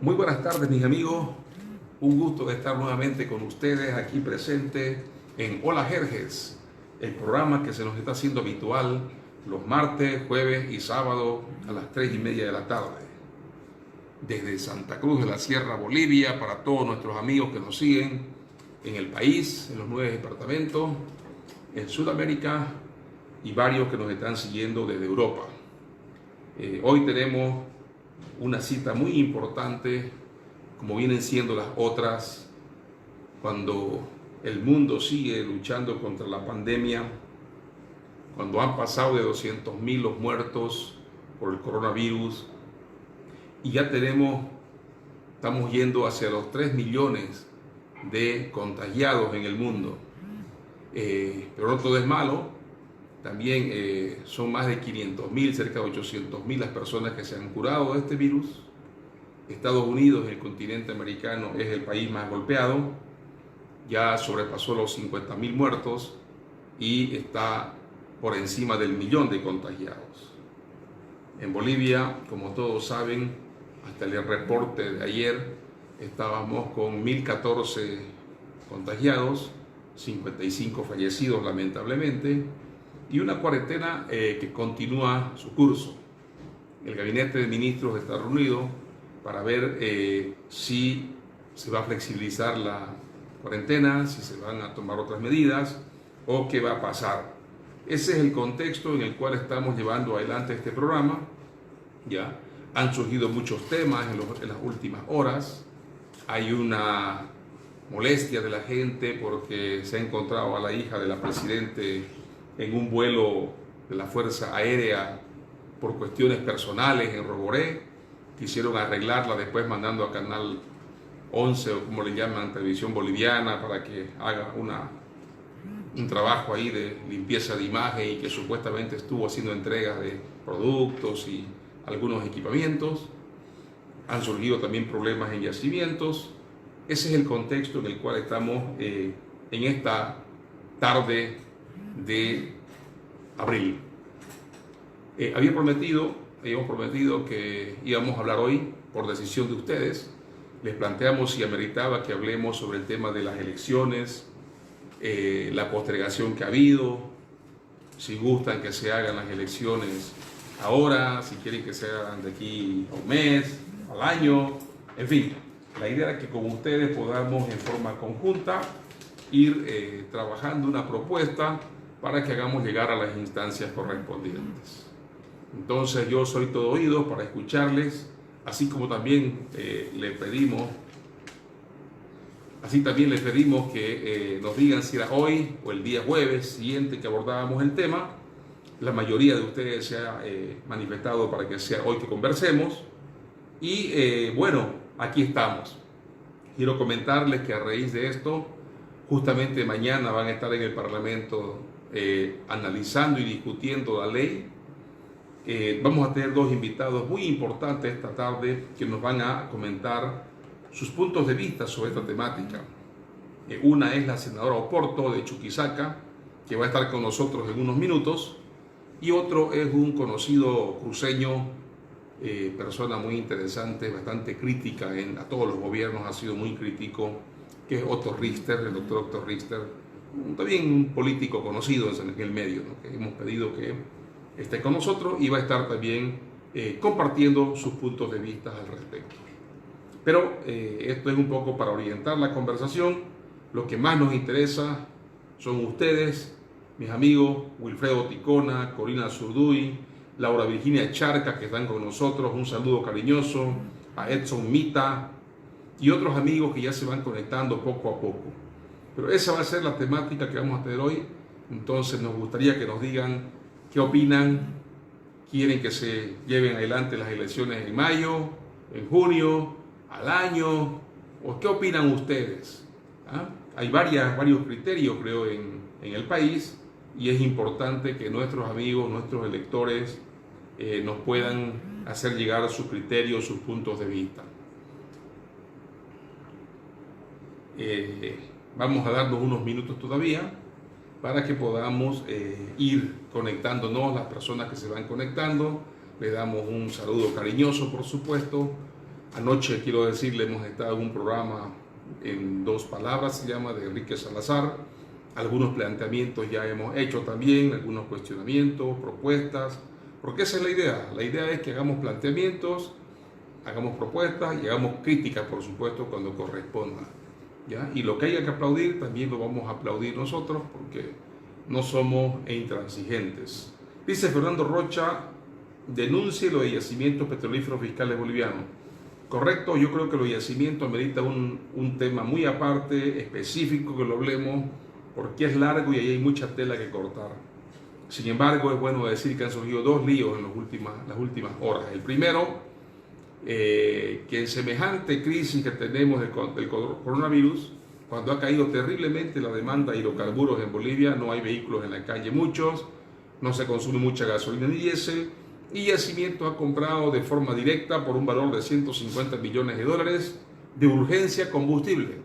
Muy buenas tardes, mis amigos. Un gusto de estar nuevamente con ustedes aquí presente en Hola Jerjes, el programa que se nos está haciendo habitual los martes, jueves y sábado a las 3:30 de la tarde. Desde Santa Cruz de la Sierra, Bolivia, para todos nuestros amigos que nos siguen en el país, en los 9 departamentos, en Sudamérica y varios que nos están siguiendo desde Europa. Hoy tenemos una cita muy importante, como vienen siendo las otras, cuando el mundo sigue luchando contra la pandemia, cuando han pasado de 200.000 los muertos por el coronavirus y ya estamos yendo hacia los 3 millones de contagiados en el mundo. Pero no todo es malo. También son más de 500.000, cerca de 800.000 las personas que se han curado de este virus. Estados Unidos, el continente americano, es el país más golpeado. Ya sobrepasó los 50.000 muertos y está por encima del 1.000.000 de contagiados. En Bolivia, como todos saben, hasta el reporte de ayer, estábamos con 1.014 contagiados, 55 fallecidos lamentablemente, y una cuarentena que continúa su curso. El gabinete de ministros está reunido para ver si se va a flexibilizar la cuarentena, si se van a tomar otras medidas o qué va a pasar. Ese es el contexto en el cual estamos llevando adelante este programa. Ya han surgido muchos temas en las últimas horas. Hay una molestia de la gente porque se ha encontrado a la hija de la presidente en un vuelo de la Fuerza Aérea por cuestiones personales en Roboré. Quisieron arreglarla después mandando a Canal 11 o como le llaman, Televisión Boliviana, para que haga un trabajo ahí de limpieza de imagen y que supuestamente estuvo haciendo entregas de productos y algunos equipamientos. Han surgido también problemas en yacimientos. Ese es el contexto en el cual estamos en esta tarde de abril. Habíamos prometido que íbamos a hablar hoy por decisión de ustedes. Les planteamos si ameritaba que hablemos sobre el tema de las elecciones, la postergación que ha habido, si gustan que se hagan las elecciones ahora, si quieren que se hagan de aquí a un mes, al año, en fin. La idea es que con ustedes podamos en forma conjunta ir trabajando una propuesta para que hagamos llegar a las instancias correspondientes. Entonces yo soy todo oídos para escucharles, así también le pedimos que nos digan si era hoy o el día jueves siguiente que abordábamos el tema. La mayoría de ustedes se ha manifestado para que sea hoy que conversemos y bueno, aquí estamos. Quiero comentarles que a raíz de esto, justamente mañana van a estar en el Parlamento analizando y discutiendo la ley. Vamos a tener dos invitados muy importantes esta tarde que nos van a comentar sus puntos de vista sobre esta temática. Una es la senadora Oporto de Chuquisaca, que va a estar con nosotros en unos minutos, y otro es un conocido cruceño, persona muy interesante, bastante crítica a todos los gobiernos, ha sido muy crítico, que es Otto Richter, el doctor Otto Richter, también un político conocido en el medio, ¿no? Que hemos pedido que esté con nosotros y va a estar también compartiendo sus puntos de vista al respecto. Pero esto es un poco para orientar la conversación. Lo que más nos interesa son ustedes, mis amigos Wilfredo Ticona, Corina Zurduy, Laura Virginia Charca, que están con nosotros. Un saludo cariñoso a Edson Mita y otros amigos que ya se van conectando poco a poco. Pero esa va a ser la temática que vamos a tener hoy. Entonces nos gustaría que nos digan qué opinan. ¿Quieren que se lleven adelante las elecciones en mayo, en junio, al año? ¿O qué opinan ustedes? Hay varios criterios, creo, en el país, y es importante que nuestros amigos, nuestros electores, nos puedan hacer llegar sus criterios, sus puntos de vista. Vamos a darnos unos minutos todavía para que podamos ir conectándonos, las personas que se van conectando. Le damos un saludo cariñoso, por supuesto, Anoche, quiero decirle, hemos estado en un programa en Dos Palabras, se llama, de Enrique Salazar. Algunos planteamientos ya hemos hecho también, algunos cuestionamientos, propuestas, porque esa es la idea. La idea es que hagamos planteamientos, hagamos propuestas y hagamos críticas, por supuesto, cuando corresponda, ¿ya? Y lo que haya que aplaudir, también lo vamos a aplaudir nosotros, porque no somos intransigentes. Dice Fernando Rocha, denuncie los yacimientos petrolíferos fiscales bolivianos. Correcto, yo creo que los yacimientos amerita un tema muy aparte, específico, que lo hablemos, porque es largo y ahí hay mucha tela que cortar. Sin embargo, es bueno decir que han surgido dos líos en las últimas horas. El primero, que en semejante crisis que tenemos del coronavirus, cuando ha caído terriblemente la demanda de hidrocarburos en Bolivia, no hay vehículos en la calle muchos, no se consume mucha gasolina ni diésel, y Yacimiento ha comprado de forma directa por un valor de 150 millones de dólares de urgencia combustible.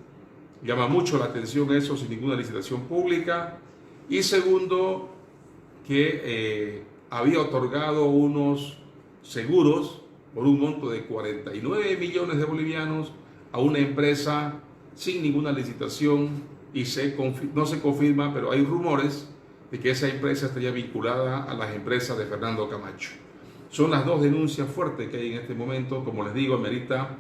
Llama mucho la atención eso, sin ninguna licitación pública. Y segundo, que había otorgado unos seguros por un monto de 49 millones de bolivianos a una empresa sin ninguna licitación, y no se confirma, pero hay rumores de que esa empresa estaría vinculada a las empresas de Fernando Camacho. Son las dos denuncias fuertes que hay en este momento. Como les digo, amerita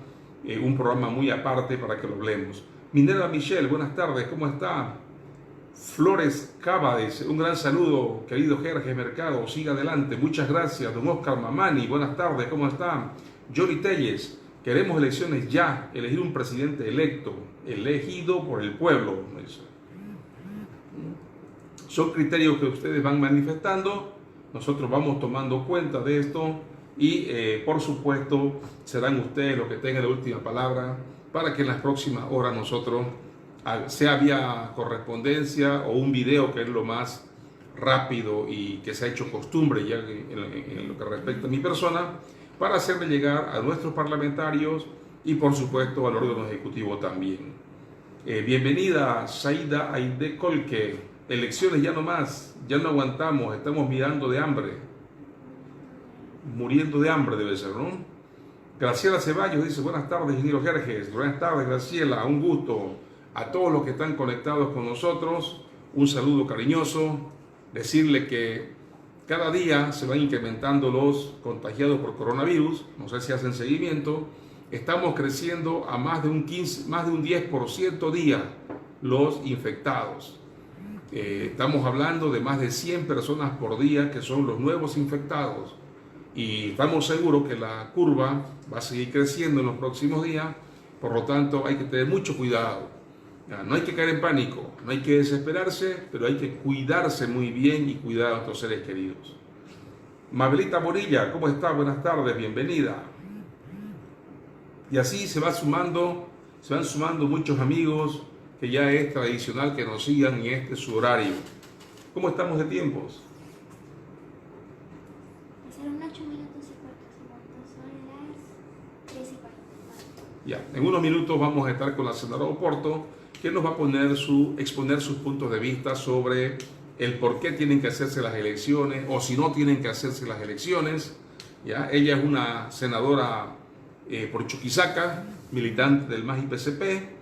un programa muy aparte para que lo hablemos. Minerva Michelle, buenas tardes, ¿cómo está? Flores Cábades, un gran saludo, querido Jerjes Mercado, siga adelante, muchas gracias. Don Oscar Mamani, buenas tardes, ¿cómo está? Johnny Telles, queremos elecciones ya, elegir un presidente electo, elegido por el pueblo. Son criterios que ustedes van manifestando, nosotros vamos tomando cuenta de esto y por supuesto serán ustedes los que tengan la última palabra para que en las próximas horas nosotros, sea vía correspondencia o un video, que es lo más rápido y que se ha hecho costumbre ya en lo que respecta a mi persona, para hacerle llegar a nuestros parlamentarios y por supuesto al órgano ejecutivo también. Bienvenida Saida Aide Colque. Elecciones ya no más, ya no aguantamos, estamos mirando de hambre, muriendo de hambre debe ser, ¿no? Graciela Ceballos dice, buenas tardes, ingeniero Jerjes. Buenas tardes, Graciela, un gusto. A todos los que están conectados con nosotros, un saludo cariñoso. Decirle que cada día se van incrementando los contagiados por coronavirus, no sé si hacen seguimiento. Estamos creciendo a más de un 10% día los infectados. Estamos hablando de más de 100 personas por día que son los nuevos infectados. Y estamos seguros que la curva va a seguir creciendo en los próximos días, por lo tanto hay que tener mucho cuidado. No hay que caer en pánico, no hay que desesperarse, pero hay que cuidarse muy bien y cuidar a nuestros seres queridos. Mabelita Morilla, ¿cómo está? Buenas tardes, bienvenida. Y así se van sumando muchos amigos que ya es tradicional que nos sigan en este su horario. ¿Cómo estamos de tiempos? Ya, en unos minutos vamos a estar con la senadora Oporto, que nos va a exponer sus puntos de vista sobre el por qué tienen que hacerse las elecciones o si no tienen que hacerse las elecciones. ¿Ya? Ella es una senadora por Chuquisaca, militante del MAS y PCP,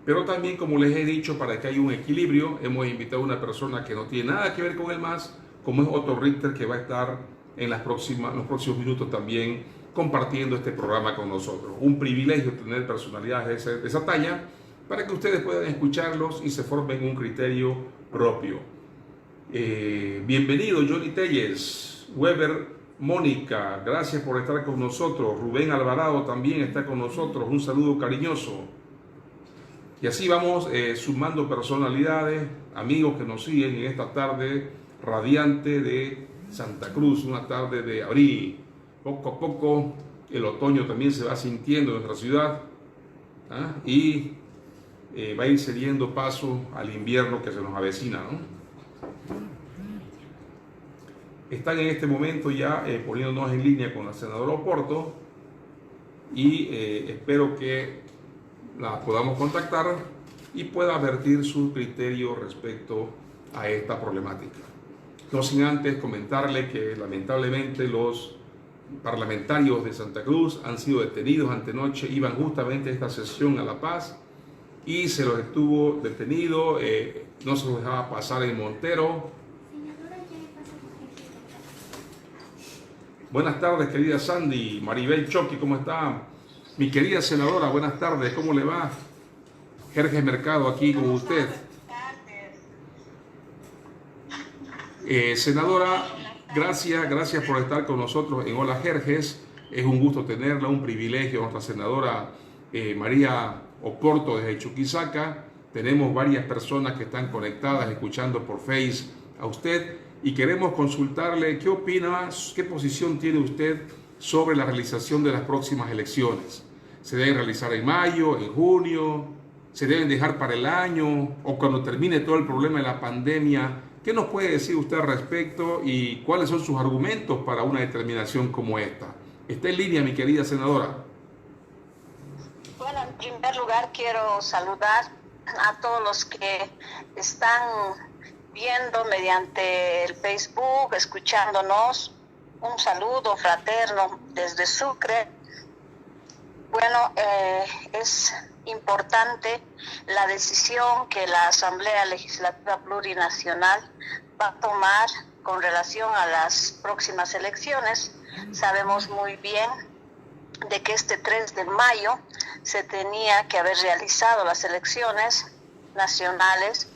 pero también, como les he dicho, para que haya un equilibrio, hemos invitado a una persona que no tiene nada que ver con el MAS, como es Otto Richter, que va a estar en los próximos minutos también compartiendo este programa con nosotros. Un privilegio tener personalidades de esa talla para que ustedes puedan escucharlos y se formen un criterio propio. Bienvenido Johnny Telles, Weber Mónica, gracias por estar con nosotros. Rubén Alvarado también está con nosotros, un saludo cariñoso. Y así vamos sumando personalidades, amigos que nos siguen en esta tarde radiante de Santa Cruz, una tarde de abril. Poco a poco el otoño también se va sintiendo en nuestra ciudad, y va a ir cediendo paso al invierno que se nos avecina, ¿no? Están en este momento ya poniéndonos en línea con la senadora Oporto y espero que la podamos contactar y pueda vertir su criterio respecto a esta problemática. No sin antes comentarle que lamentablemente los parlamentarios de Santa Cruz han sido detenidos antenoche, iban justamente a esta sesión a La Paz y se los estuvo detenido, no se los dejaba pasar en Montero. Buenas tardes, querida Sandy. Maribel Choqui, ¿cómo está? Mi querida senadora, buenas tardes, ¿cómo le va? Jerjes Mercado aquí con usted. Senadora, gracias por estar con nosotros en Hola Jerjes. Es un gusto tenerla, un privilegio. Nuestra senadora María Oporto desde Chuquisaca. Tenemos varias personas que están conectadas, escuchando por Face a usted y queremos consultarle qué opina, qué posición tiene usted sobre la realización de las próximas elecciones. ¿Se deben realizar en mayo, en junio? ¿Se deben dejar para el año o cuando termine todo el problema de la pandemia? ¿Qué nos puede decir usted al respecto y cuáles son sus argumentos para una determinación como esta? Está en línea, mi querida senadora. Bueno, en primer lugar quiero saludar a todos los que están viendo mediante el Facebook, escuchándonos. Un saludo fraterno desde Sucre. Bueno, es importante la decisión que la Asamblea Legislativa Plurinacional va a tomar con relación a las próximas elecciones. Sabemos muy bien de que este 3 de mayo se tenía que haber realizado las elecciones nacionales,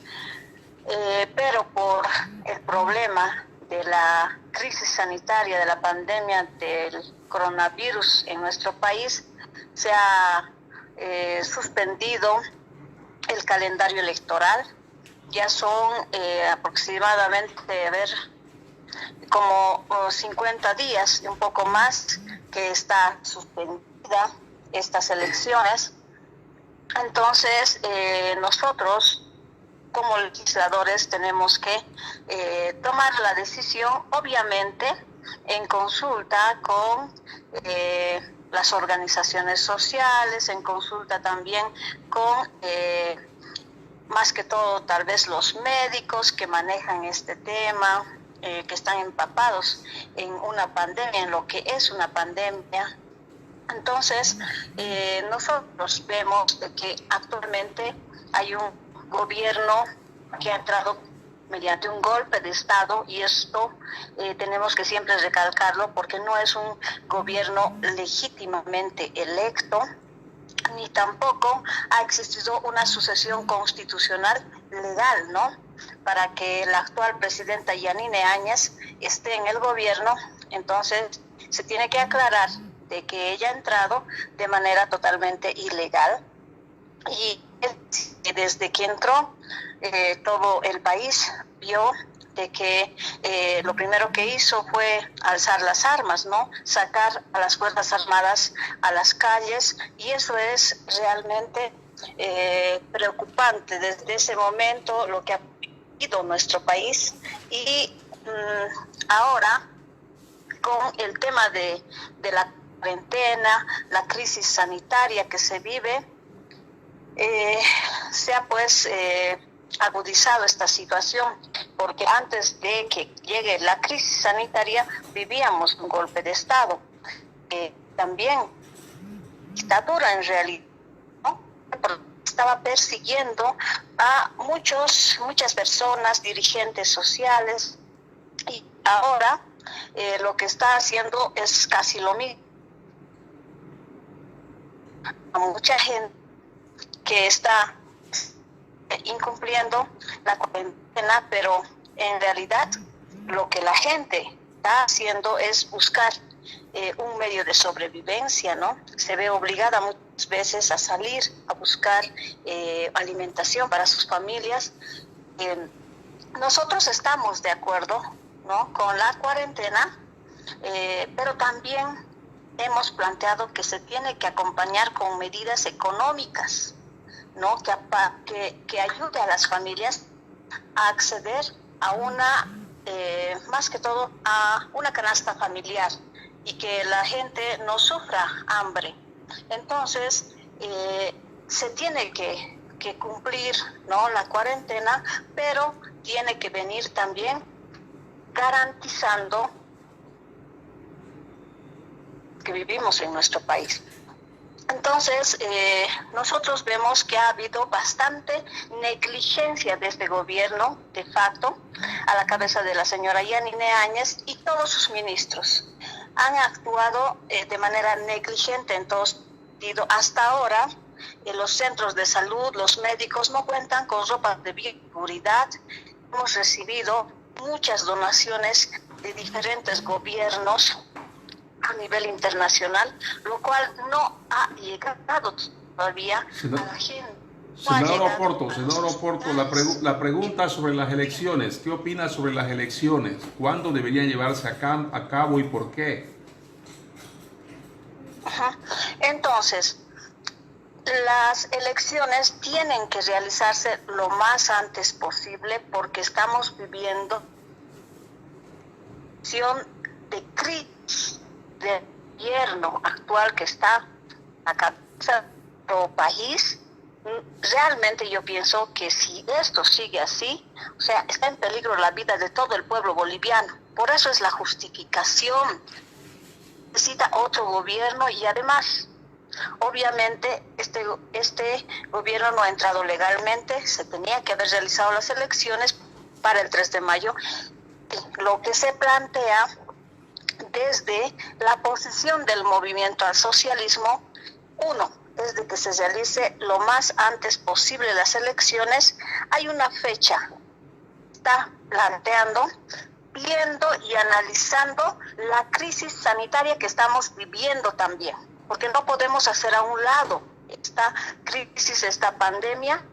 pero por el problema de la crisis sanitaria, de la pandemia del coronavirus en nuestro país, se ha suspendido el calendario electoral. Ya son aproximadamente, a ver, como 50 días, un poco más, que está suspendida estas elecciones. Entonces, nosotros como legisladores tenemos que tomar la decisión, obviamente, en consulta con las organizaciones sociales, en consulta también con, más que todo, tal vez los médicos que manejan este tema, que están empapados en una pandemia, en lo que es una pandemia. Entonces, nosotros vemos que actualmente hay un gobierno que ha entrado mediante un golpe de Estado, y esto tenemos que siempre recalcarlo porque no es un gobierno legítimamente electo, ni tampoco ha existido una sucesión constitucional legal, ¿no?, para que la actual presidenta Yanine Áñez esté en el gobierno. Entonces, se tiene que aclarar de que ella ha entrado de manera totalmente ilegal, y desde que entró todo el país vio de que lo primero que hizo fue alzar las armas, ¿no?, sacar a las Fuerzas Armadas a las calles, y eso es realmente preocupante desde ese momento lo que ha vivido nuestro país. Y ahora con el tema de la cuarentena, la crisis sanitaria que se vive, se ha pues agudizado esta situación, porque antes de que llegue la crisis sanitaria vivíamos un golpe de Estado, también dictadura en realidad, ¿no?, estaba persiguiendo a muchas personas, dirigentes sociales, y ahora lo que está haciendo es casi lo mismo. A mucha gente que está incumpliendo la cuarentena, pero en realidad lo que la gente está haciendo es buscar un medio de sobrevivencia, ¿no? Se ve obligada muchas veces a salir a buscar alimentación para sus familias. Nosotros estamos de acuerdo, ¿no?, con la cuarentena, pero también hemos planteado que se tiene que acompañar con medidas económicas, ¿no?, que ayude a las familias a acceder a una, más que todo, a una canasta familiar, y que la gente no sufra hambre. Entonces, se tiene que cumplir, ¿no?, la cuarentena, pero tiene que venir también garantizando que vivimos en nuestro país. Entonces, nosotros vemos que ha habido bastante negligencia de este gobierno, de facto, a la cabeza de la señora Yanine Áñez y todos sus ministros. Han actuado de manera negligente en todo sentido. Hasta ahora, los centros de salud, los médicos no cuentan con ropa de bioseguridad. Hemos recibido muchas donaciones de diferentes gobiernos a nivel internacional, lo cual no ha llegado todavía a la gente. Senador Oporto, la pregunta sobre las elecciones, ¿qué opina sobre las elecciones? ¿Cuándo deberían llevarse a cabo y por qué? Entonces, las elecciones tienen que realizarse lo más antes posible porque estamos viviendo de crisis del gobierno actual que está a cabeza de nuestro país. Realmente yo pienso que si esto sigue así, o sea, está en peligro la vida de todo el pueblo boliviano. Por eso es la justificación. Necesita otro gobierno y además, obviamente, este gobierno no ha entrado legalmente, se tenía que haber realizado las elecciones para el 3 de mayo. Lo que se plantea desde la posición del movimiento al socialismo, uno, es de que se realice lo más antes posible las elecciones. Hay una fecha, está planteando, viendo y analizando la crisis sanitaria que estamos viviendo también, porque no podemos hacer a un lado esta crisis, esta pandemia.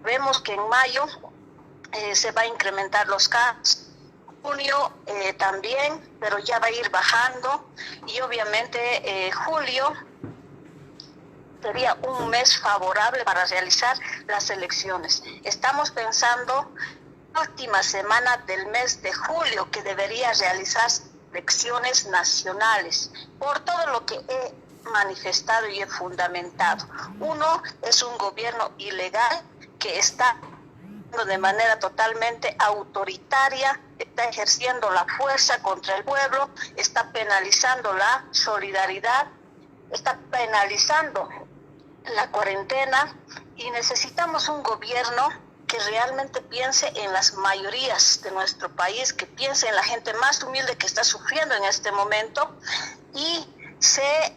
Vemos que en mayo se va a incrementar los casos, junio también, pero ya va a ir bajando, y obviamente julio sería un mes favorable para realizar las elecciones. Estamos pensando última semana del mes de julio que debería realizarse elecciones nacionales, por todo lo que he manifestado y he fundamentado. Uno, es un gobierno ilegal que está de manera totalmente autoritaria, está ejerciendo la fuerza contra el pueblo, está penalizando la solidaridad, está penalizando la cuarentena, y necesitamos un gobierno que realmente piense en las mayorías de nuestro país, que piense en la gente más humilde que está sufriendo en este momento, y se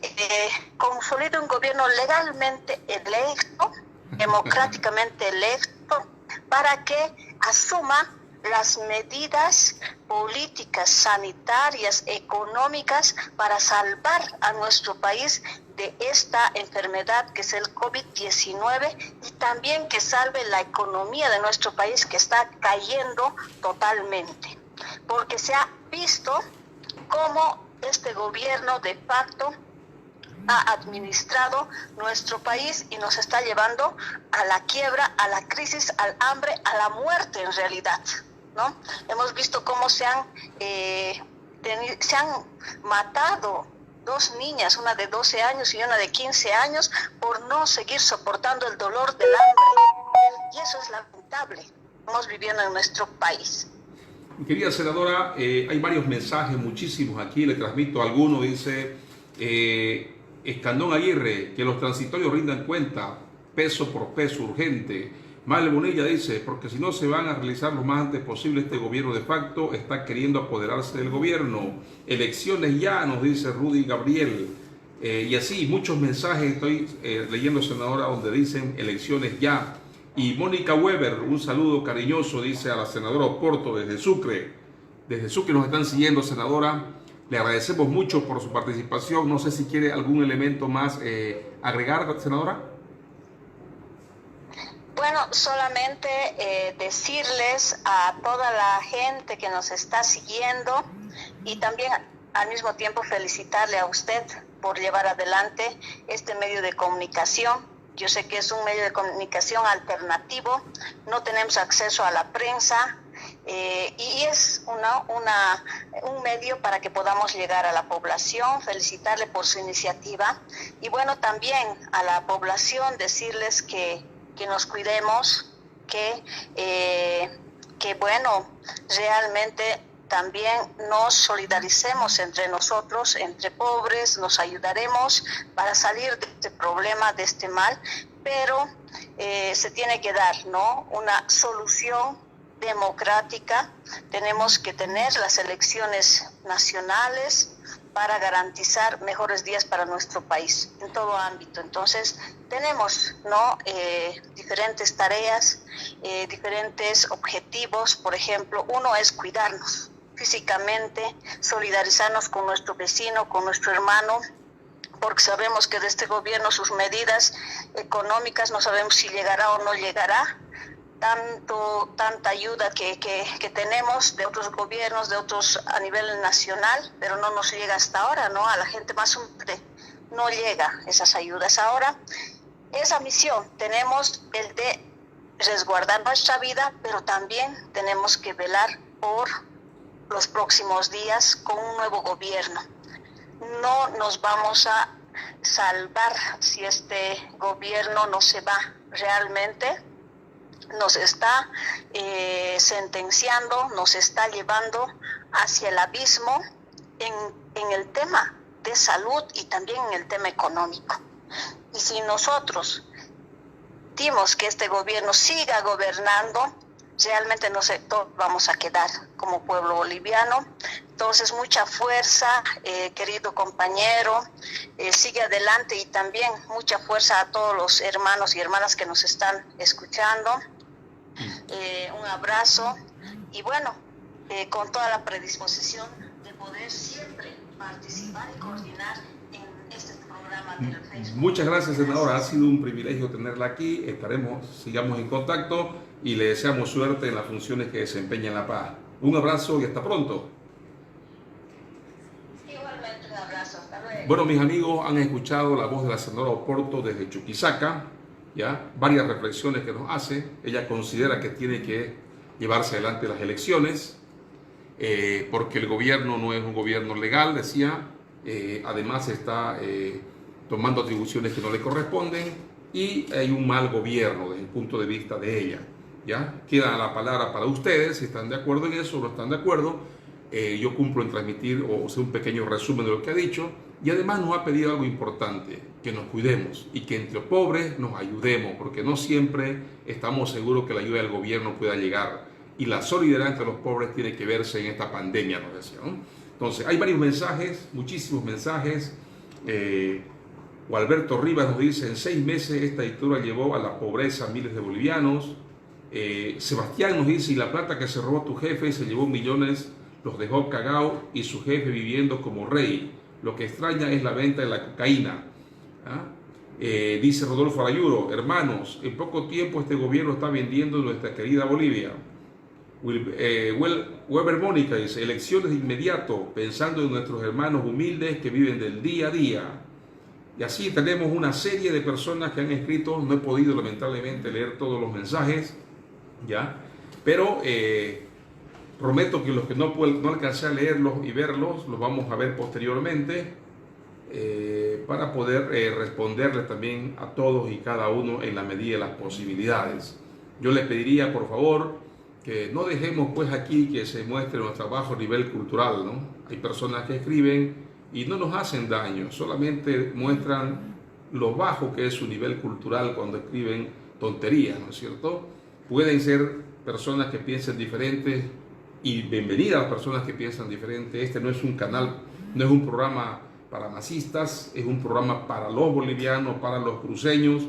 consolide un gobierno legalmente electo, democráticamente electo, para que asuma las medidas políticas, sanitarias, económicas para salvar a nuestro país de esta enfermedad que es el COVID-19, y también que salve la economía de nuestro país, que está cayendo totalmente, porque se ha visto cómo este gobierno de facto ha administrado nuestro país y nos está llevando a la quiebra, a la crisis, al hambre, a la muerte en realidad, ¿no? Hemos visto cómo se han matado dos niñas, una de 12 años y una de 15 años, por no seguir soportando el dolor del hambre. Y eso es lamentable. Estamos viviendo en nuestro país. Querida senadora, hay varios mensajes, muchísimos aquí, le transmito alguno. Dice Escandón Aguirre, que los transitorios rindan cuenta, peso por peso, urgente. Male Bonilla dice, porque si no se van a realizar lo más antes posible, este gobierno de facto está queriendo apoderarse del gobierno. Elecciones ya, nos dice Rudy Gabriel. Y así, muchos mensajes estoy leyendo, senadora, donde dicen elecciones ya. Y Mónica Weber, un saludo cariñoso, dice a la senadora Oporto desde Sucre. Desde Sucre nos están siguiendo, senadora. Le agradecemos mucho por su participación. No sé si quiere algún elemento más agregar, senadora. Bueno, solamente decirles a toda la gente que nos está siguiendo, y también al mismo tiempo felicitarle a usted por llevar adelante este medio de comunicación. Yo sé que es un medio de comunicación alternativo, no tenemos acceso a la prensa, y es un medio para que podamos llegar a la población. Felicitarle por su iniciativa, y bueno, también a la población decirles que nos cuidemos, que bueno, realmente también nos solidaricemos entre nosotros, entre pobres, nos ayudaremos para salir de este problema, de este mal, pero se tiene que dar, ¿no?, una solución democrática. Tenemos que tener las elecciones nacionales para garantizar mejores días para nuestro país en todo ámbito. Entonces tenemos, ¿no?, diferentes tareas, diferentes objetivos. Por ejemplo, uno es cuidarnos físicamente, solidarizarnos con nuestro vecino, con nuestro hermano, porque sabemos que de este gobierno sus medidas económicas no sabemos si llegará o no llegará. Tanta ayuda que tenemos de otros gobiernos, de otros a nivel nacional, pero no nos llega hasta ahora, ¿no? A la gente más humilde no llega esas ayudas. Ahora, esa misión tenemos el de resguardar nuestra vida, pero también tenemos que velar por los próximos días con un nuevo gobierno. No nos vamos a salvar si este gobierno no se va realmente. Nos está sentenciando, nos está llevando hacia el abismo en el tema de salud y también en el tema económico. Y si nosotros dimos que este gobierno siga gobernando, realmente no sé, todos vamos a quedar como pueblo boliviano. Entonces, mucha fuerza, querido compañero, sigue adelante, y también mucha fuerza a todos los hermanos y hermanas que nos están escuchando. Un abrazo, y bueno, con toda la predisposición de poder siempre participar y coordinar en este programa del Facebook. Muchas gracias, senadora. Ha sido un privilegio tenerla aquí. Sigamos en contacto y le deseamos suerte en las funciones que desempeña en La Paz. Un abrazo y hasta pronto. Igualmente, un abrazo. Hasta luego. Bueno, mis amigos, han escuchado la voz de la senadora Oporto desde Chuquisaca. ¿Ya? Varias reflexiones que nos hace. Ella considera que tiene que llevarse adelante las elecciones, porque el gobierno no es un gobierno legal, decía. Además está tomando atribuciones que no le corresponden, y hay un mal gobierno desde el punto de vista de ella. ¿Ya? Queda la palabra para ustedes, si están de acuerdo en eso o no están de acuerdo. Yo cumplo en transmitir o hacer un pequeño resumen de lo que ha dicho, y además nos ha pedido algo importante: que nos cuidemos y que entre pobres nos ayudemos, porque no siempre estamos seguros que la ayuda del gobierno pueda llegar, y la solidaridad entre los pobres tiene que verse en esta pandemia, nos decía, ¿no? Entonces, hay varios mensajes, muchísimos mensajes. Gualberto Rivas nos dice: en 6 meses esta dictadura llevó a la pobreza a miles de bolivianos. Sebastián nos dice: y la plata que se robó tu jefe, se llevó millones, los dejó cagados, y su jefe viviendo como rey. Lo que extraña es la venta de la cocaína. Dice Rodolfo Arayuro: hermanos, en poco tiempo este gobierno está vendiendo nuestra querida Bolivia. Weber Mónica dice: elecciones de inmediato, pensando en nuestros hermanos humildes que viven del día a día. Y así tenemos una serie de personas que han escrito. No he podido lamentablemente leer todos los mensajes, ¿ya? Pero prometo que los que no alcancé a leerlos y verlos, los vamos a ver posteriormente, para poder responderles también a todos y cada uno en la medida de las posibilidades. Yo les pediría, por favor, que no dejemos pues aquí que se muestre nuestro bajo nivel cultural, ¿no? Hay personas que escriben y no nos hacen daño, solamente muestran lo bajo que es su nivel cultural cuando escriben tonterías, ¿no es cierto? Pueden ser personas que piensen diferentes, y bienvenidas a las personas que piensan diferente. Este no es un canal, no es un programa para masistas, es un programa para los bolivianos, para los cruceños,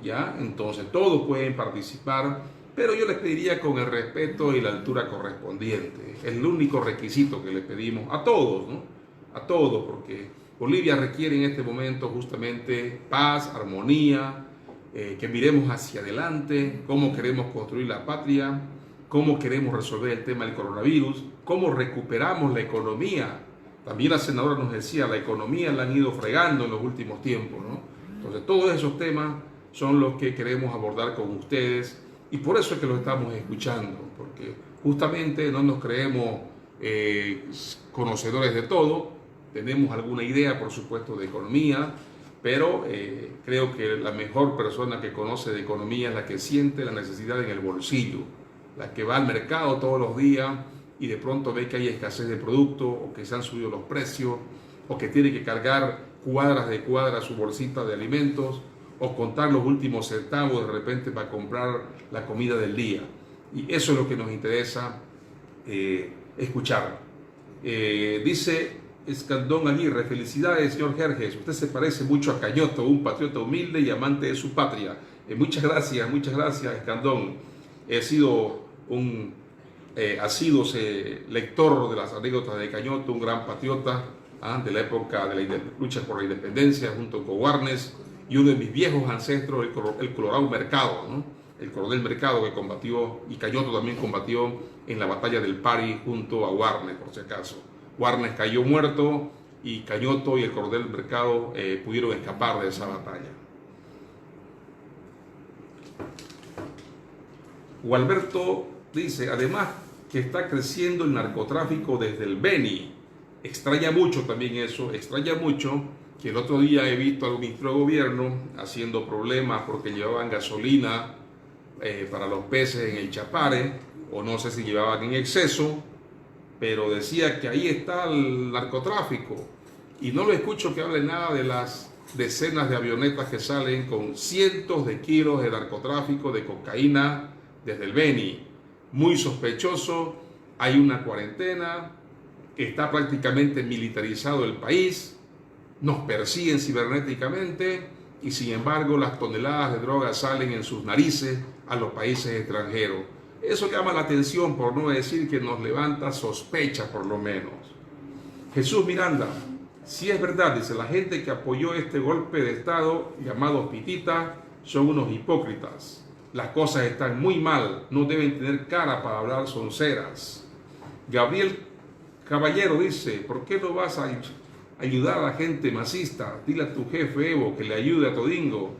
¿ya? Entonces todos pueden participar, pero yo les pediría con el respeto y la altura correspondiente. Es el único requisito que les pedimos a todos, ¿no? A todos, porque Bolivia requiere en este momento justamente paz, armonía, que miremos hacia adelante, cómo queremos construir la patria, cómo queremos resolver el tema del coronavirus, cómo recuperamos la economía. También la senadora nos decía: la economía la han ido fregando en los últimos tiempos, ¿no? Entonces todos esos temas son los que queremos abordar con ustedes, y por eso es que los estamos escuchando, porque justamente no nos creemos conocedores de todo. Tenemos alguna idea, por supuesto, de economía, pero creo que la mejor persona que conoce de economía es la que siente la necesidad en el bolsillo, la que va al mercado todos los días y de pronto ve que hay escasez de producto o que se han subido los precios o que tiene que cargar cuadras de cuadras su bolsita de alimentos o contar los últimos centavos de repente para comprar la comida del día. Y eso es lo que nos interesa escuchar. Dice Escandón Aguirre: felicidades, señor Jerjes, usted se parece mucho a Cañoto, un patriota humilde y amante de su patria. Muchas gracias, Escandón. He sido un lector de las anécdotas de Cañoto, un gran patriota de la época de la lucha por la independencia junto con Warnes, y uno de mis viejos ancestros, el Colorado Mercado, ¿no? El coronel Mercado, que combatió, y Cañoto también combatió en la batalla del Pari junto a Warnes, por si acaso. Warnes cayó muerto y Cañoto y el coronel Mercado pudieron escapar de esa batalla. Gualberto dice, además que está creciendo el narcotráfico desde el Beni. Extraña mucho también eso, extraña mucho que el otro día he visto al ministro de gobierno haciendo problemas porque llevaban gasolina para los peces en el Chapare, o no sé si llevaban en exceso, pero decía que ahí está el narcotráfico, y no lo escucho que hable nada de las decenas de avionetas que salen con cientos de kilos de narcotráfico, de cocaína desde el Beni. Muy sospechoso, hay una cuarentena, está prácticamente militarizado el país, nos persiguen cibernéticamente y sin embargo las toneladas de droga salen en sus narices a los países extranjeros. Eso llama la atención, por no decir que nos levanta sospechas por lo menos. Jesús Miranda, si es verdad, dice, la gente que apoyó este golpe de Estado llamado Pitita son unos hipócritas. Las cosas están muy mal, no deben tener cara para hablar sonceras. Gabriel Caballero dice, ¿por qué no vas a ayudar a la gente masista? Dile a tu jefe Evo que le ayude a Todingo.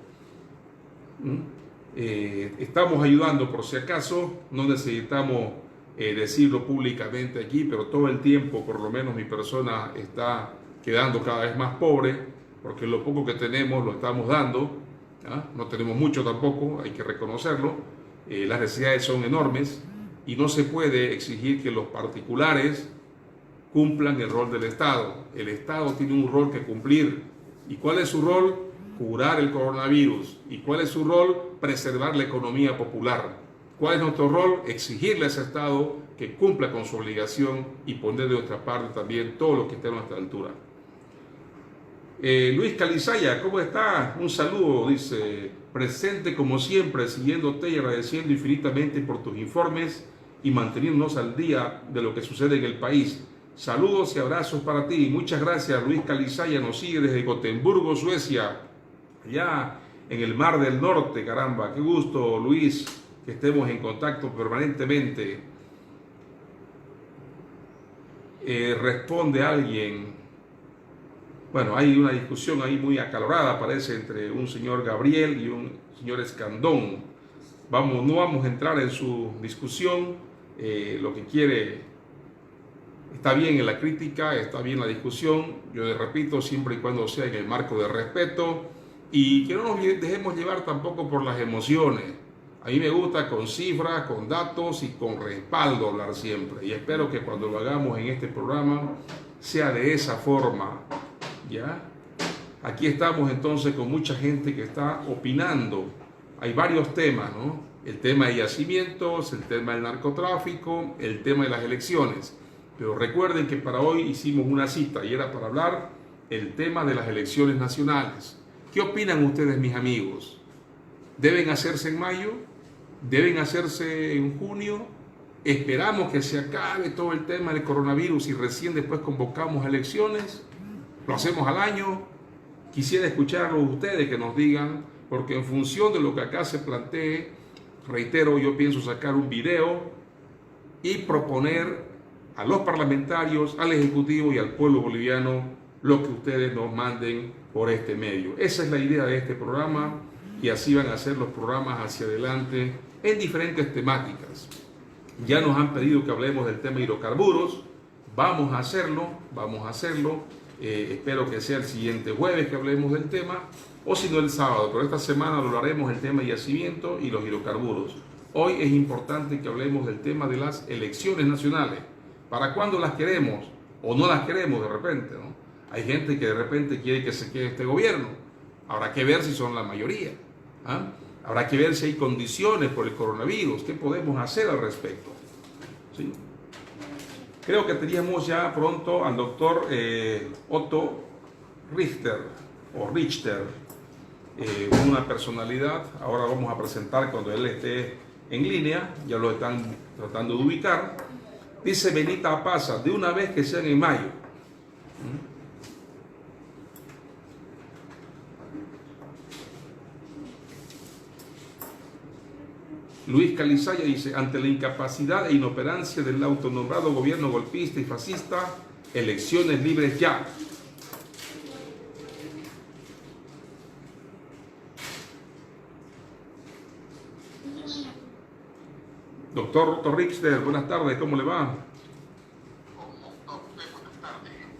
Estamos ayudando por si acaso, no necesitamos decirlo públicamente aquí, pero todo el tiempo, por lo menos mi persona está quedando cada vez más pobre, porque lo poco que tenemos lo estamos dando. No tenemos mucho tampoco, hay que reconocerlo. Las necesidades son enormes y no se puede exigir que los particulares cumplan el rol del Estado. El Estado tiene un rol que cumplir. ¿Y cuál es su rol? Curar el coronavirus. ¿Y cuál es su rol? Preservar la economía popular. ¿Cuál es nuestro rol? Exigirle a ese Estado que cumpla con su obligación y poner de nuestra parte también todo lo que esté a nuestra altura. Luis Calizaya, ¿cómo está? Un saludo, dice, presente como siempre, siguiéndote y agradeciendo infinitamente por tus informes y manteniéndonos al día de lo que sucede en el país. Saludos y abrazos para ti. Muchas gracias, Luis Calizaya, nos sigue desde Gotemburgo, Suecia, allá en el Mar del Norte, caramba, qué gusto, Luis, que estemos en contacto permanentemente. Responde alguien. Bueno, hay una discusión ahí muy acalorada, parece, entre un señor Gabriel y un señor Escandón. No vamos a entrar en su discusión. Lo que quiere, está bien en la crítica, está bien la discusión. Yo le repito, siempre y cuando sea en el marco de respeto y que no nos dejemos llevar tampoco por las emociones. A mí me gusta con cifras, con datos y con respaldo hablar siempre. Y espero que cuando lo hagamos en este programa sea de esa forma. ¿Ya? Aquí estamos entonces con mucha gente que está opinando. Hay varios temas, ¿no? El tema de yacimientos, el tema del narcotráfico, el tema de las elecciones. Pero recuerden que para hoy hicimos una cita y era para hablar el tema de las elecciones nacionales. ¿Qué opinan ustedes, mis amigos? ¿Deben hacerse en mayo? ¿Deben hacerse en junio? ¿Esperamos que se acabe todo el tema del coronavirus y recién después convocamos elecciones? ¿Lo hacemos al año? Quisiera escucharlo de ustedes que nos digan, porque en función de lo que acá se plantee, reitero, yo pienso sacar un video y proponer a los parlamentarios, al Ejecutivo y al pueblo boliviano lo que ustedes nos manden por este medio. Esa es la idea de este programa y así van a ser los programas hacia adelante en diferentes temáticas. Ya nos han pedido que hablemos del tema de hidrocarburos, vamos a hacerlo. Espero que sea el siguiente jueves que hablemos del tema, o si no el sábado, pero esta semana lo haremos el tema de yacimiento y los hidrocarburos. Hoy es importante que hablemos del tema de las elecciones nacionales. ¿Para cuándo las queremos? O no las queremos de repente, ¿no? Hay gente que de repente quiere que se quede este gobierno. Habrá que ver si son la mayoría. ¿Ah? Habrá que ver si hay condiciones por el coronavirus. ¿Qué podemos hacer al respecto? ¿Sí? Creo que teníamos ya pronto al doctor Otto Richter, o Richter, una personalidad. Ahora vamos a presentar cuando él esté en línea, ya lo están tratando de ubicar. Dice Benita Paza, de una vez que sean en mayo. Luis Calizaya dice, ante la incapacidad e inoperancia del autonombrado gobierno golpista y fascista, elecciones libres ya. Doctor Otto Richter, buenas tardes, ¿cómo le va?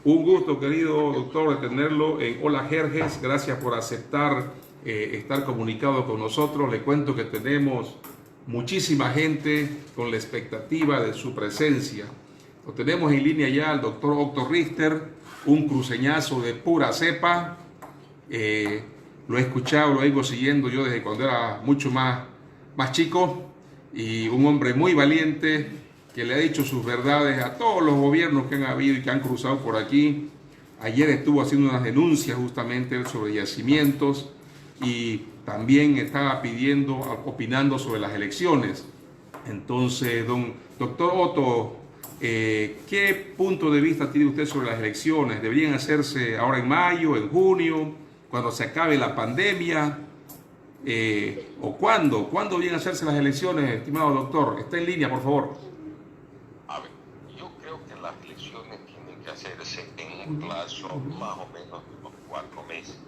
Un gusto, querido doctor, de tenerlo en Hola Jerjes. Gracias por aceptar estar comunicado con nosotros. Le cuento que tenemos muchísima gente con la expectativa de su presencia. Lo tenemos en línea ya al doctor Otto Richter, un cruceñazo de pura cepa. Lo he escuchado, lo vengo siguiendo yo desde cuando era mucho más chico, y un hombre muy valiente que le ha dicho sus verdades a todos los gobiernos que han habido y que han cruzado por aquí. Ayer estuvo haciendo unas denuncias justamente sobre yacimientos y también estaba opinando sobre las elecciones. Entonces, doctor Otto, ¿qué punto de vista tiene usted sobre las elecciones? ¿Deberían hacerse ahora en mayo, en junio, cuando se acabe la pandemia? ¿O cuándo? ¿Cuándo deberían hacerse las elecciones, estimado doctor? Está en línea, por favor. A ver, yo creo que las elecciones tienen que hacerse en un plazo más o menos de unos 4 meses.